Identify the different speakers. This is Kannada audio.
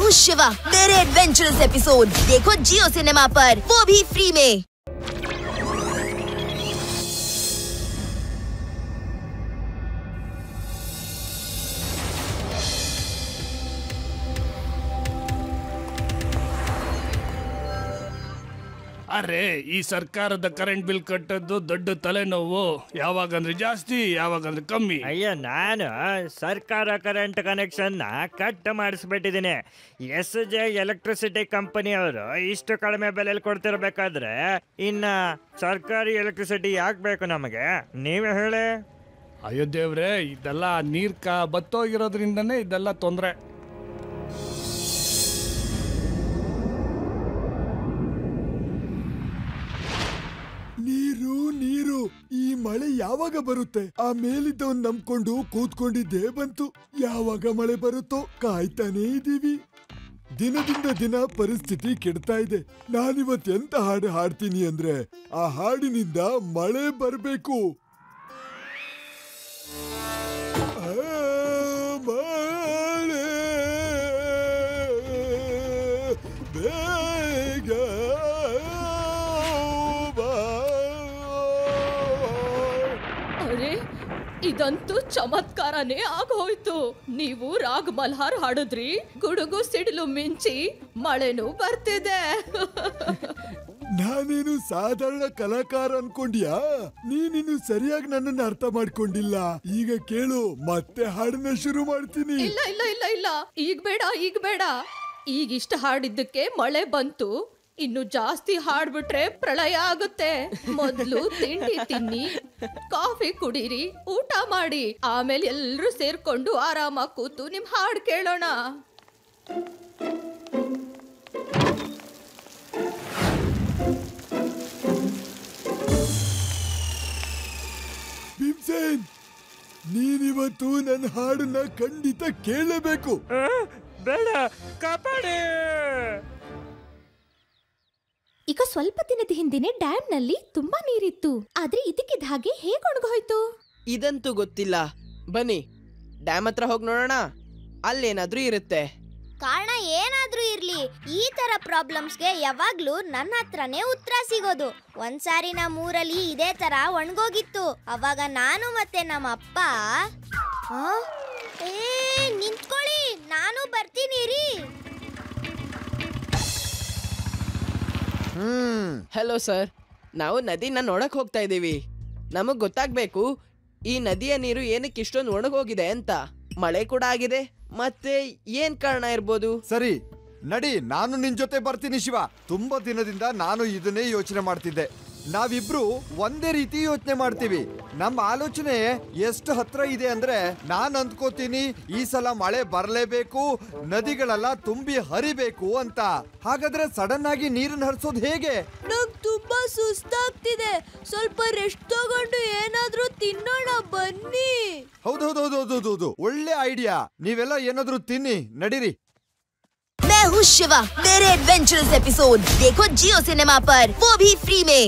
Speaker 1: हूँ शिवा। मेरे एडवेंचरस एपिसोड देखो जियो सिनेमा पर, वो भी फ्री में।
Speaker 2: ಅರೆ ಈ ಸರ್ಕಾರದ ಕರೆಂಟ್ ಬಿಲ್ ಕಟ್ಟದ್ದು ದೊಡ್ಡ ತಲೆನೋವು. ಯಾವಾಗಂದ್ರೆ ಜಾಸ್ತಿ, ಯಾವಾಗಂದ್ರೆ ಕಮ್ಮಿ.
Speaker 3: ಅಯ್ಯ, ನಾನು ಸರ್ಕಾರ ಕರೆಂಟ್ ಕನೆಕ್ಷನ್ ಕಟ್ ಮಾಡಿಸ್ಬಿಟ್ಟಿದ್ದೀನಿ. SJ ಎಲೆಕ್ಟ್ರಿಸಿಟಿ ಕಂಪನಿಯವರು ಇಷ್ಟು ಕಡಿಮೆ ಬೆಲೆಯಲ್ಲಿ ಕೊಡ್ತಿರ್ಬೇಕಾದ್ರೆ ಇನ್ನ ಸರ್ಕಾರಿ ಎಲೆಕ್ಟ್ರಿಸಿಟಿ ಯಾಕೆ ಬೇಕು ನಮಗೆ, ನೀವೇ ಹೇಳಿ.
Speaker 2: ಅಯ್ಯೋ ದೇವ್ರೆ, ಇದೆಲ್ಲ ನೀರ್ ಬತ್ತೋಗಿರೋದ್ರಿಂದನೇ ಇದೆಲ್ಲ ತೊಂದರೆ.
Speaker 4: ನೀರು ಈ ಮಳೆ ಯಾವಾಗ ಬರುತ್ತೆ? ಆ ಮೇಲಿದ್ದವನ್ ನಂಬ್ಕೊಂಡು ಕೂತ್ಕೊಂಡಿದ್ದೇ ಬಂತು. ಯಾವಾಗ ಮಳೆ ಬರುತ್ತೋ ಕಾಯ್ತಾನೇ ಇದೀವಿ. ದಿನದಿಂದ ದಿನ ಪರಿಸ್ಥಿತಿ ಕೆಡ್ತಾ ಇದೆ. ನಾನಿವತ್ ಎಂತ ಹಾಡು ಹಾಡ್ತೀನಿ ಅಂದ್ರೆ ಆ ಹಾಡಿನಿಂದ ಮಳೆ ಬರ್ಬೇಕು. ಮಳೆ ಬೇಗ
Speaker 5: ಇದಂತೂ ಚಮತ್ಕಾರನೇ ಆಗೋಯ್ತು. ನೀವು ರಾಗ್ ಮಲ್ಹಾರ್ ಹಾಡಿದ್ರಿ, ಗುಡುಗು ಸಿಡಿಲು ಮಿಂಚಿ ಮಳೆನೂ ಬರ್ತಿದೆ.
Speaker 4: ನಾನೇನು ಸಾಧಾರಣ ಕಲಾಕಾರ ಅನ್ಕೊಂಡ್ಯಾ? ನೀನಿನ್ನು ಸರಿಯಾಗಿ ನನ್ನನ್ನು ಅರ್ಥ ಮಾಡ್ಕೊಂಡಿಲ್ಲ. ಈಗ ಕೇಳು, ಮತ್ತೆ ಹಾಡನ್ನ ಶುರು ಮಾಡ್ತೀನಿ.
Speaker 5: ಇಲ್ಲ ಇಲ್ಲ ಇಲ್ಲ ಇಲ್ಲ, ಈಗ ಬೇಡ. ಈಗ ಇಷ್ಟ ಹಾಡಿದ್ದಕ್ಕೆ ಮಳೆ ಬಂತು. ಇನ್ನು ಜಾಸ್ತಿ ಹಾಡ್ಬಿಟ್ರೆ ಪ್ರಳಯ ಆಗುತ್ತೆ. ಮೊದ್ಲು ತಿಂಡಿ ತಿನ್ನಿ, ಕಾಫಿ ಕುಡೀರಿ, ಊಟ ಮಾಡಿ, ಆಮೇಲೆ ಎಲ್ಲರೂ ಸೇರ್ಕೊಂಡು ಆರಾಮಾಗಿ ಕೂತು ನಿಮ್ ಹಾಡ್ ಕೇಳೋಣ.
Speaker 4: ಭೀಮ್ಸೇನ್, ನೀನಿವತ್ತು ನನ್ನ ಹಾಡನ್ನ ಖಂಡಿತ ಕೇಳಬೇಕು.
Speaker 3: ಬೇಡ, ಕಾಪಾಡಿ.
Speaker 6: ಈಗ ಸ್ವಲ್ಪ ದಿನದ ಹಿಂದೆನೆ ಡ್ಯಾಮ್ ನಲ್ಲಿ ತುಂಬಾ ನೀರಿತ್ತು. ಆದ್ರೆ ಇದಕ್ಕಿದ್ದ ಹಾಗೆ ಹೇಗೆ ಒಣಗೋಯ್ತು?
Speaker 7: ಇದಂತೂ ಗೊತ್ತಿಲ್ಲ. ಬನ್ನಿ ಡ್ಯಾಮ್ ಹತ್ರ ಹೋಗಿ ನೋಡೋಣ, ಅಲ್ಲೇನಾದ್ರೂ ಇರುತ್ತೆ.
Speaker 8: ಕಾರಣ ಏನಾದ್ರೂ ಇರ್ಲಿ, ಈ ತರ ಪ್ರಾಬ್ಲಮ್ಸ್ಗೆ ಯಾವಾಗ್ಲೂ ನನ್ನ ಹತ್ರನೇ ಉತ್ತರ ಸಿಗೋದು. ಒಂದ್ಸಾರಿ ನಮ್ಮೂರಲ್ಲಿ ಇದೇ ತರ ಒಣಗೋಗಿತ್ತು. ಅವಾಗ ನಾನು ಮತ್ತೆ ನಮ್ಮ ಅಪ್ಪ ನಿಂತ್ಕೊಳ್ಳಿ, ನಾನು ಬರ್ತೀನಿ ರೀ.
Speaker 7: ಹಲೋ ಸರ್, ನಾವು ನದಿನ ನೋಡಕ್ ಹೋಗ್ತಾ ಇದೀವಿ. ನಮಗ್ ಗೊತ್ತಾಗ್ಬೇಕು ಈ ನದಿಯ ನೀರು ಏನಕ್ಕೆ ಇಷ್ಟೊಂದು ಒಣಗೋಗಿದೆ ಅಂತ. ಮಳೆ ಕೂಡ ಆಗಿದೆ, ಮತ್ತೆ ಏನ್ ಕಾರಣ ಇರ್ಬೋದು?
Speaker 9: ಸರಿ ನಡಿ, ನಾನು ನಿನ್ ಜೊತೆ ಬರ್ತೀನಿ ಶಿವ. ತುಂಬಾ ದಿನದಿಂದ ನಾನು ಇದನ್ನೇ ಯೋಚನೆ ಮಾಡ್ತಿದ್ದೆ. ನಾವಿಬ್ರು ಒಂದೇ ರೀತಿ ಯೋಚನೆ ಮಾಡ್ತೀವಿ. ನಮ್ಮ ಆಲೋಚನೆ ಎಷ್ಟು ಹತ್ರ ಇದೆ ಅಂದ್ರೆ, ನಾನ್ ಅಂದ್ಕೋತೀನಿ ಈ ಸಲ ಮಳೆ ಬರಲೇಬೇಕು, ನದಿಗಳೆಲ್ಲ ತುಂಬಿ ಹರಿಬೇಕು ಅಂತ. ಹಾಗಾದ್ರೆ ಸಡನ್ ಆಗಿ ನೀರನ್ನ ಹರಿಸೋದು ಹೇಗೆ?
Speaker 8: ನಂಗ್ ತುಂಬಾ ಸುಸ್ತಾಗ್ತಿದೆ, ಸ್ವಲ್ಪ ರೆಸ್ಟ್ ತಗೊಂಡು ಏನಾದ್ರೂ ತಿನ್ನೋಣ ಬನ್ನಿ.
Speaker 9: ಹೌದೌದೌದೌದೌದು, ಒಳ್ಳೆ ಐಡಿಯಾ. ನೀವೆಲ್ಲ ಏನಾದ್ರೂ ತಿನ್ನಿ, ನಡೀರಿ.
Speaker 1: मैं हूँ शिवा। मेरे एडवेंचरस एपिसोड देखो जियो सिनेमा पर, वो भी फ्री में।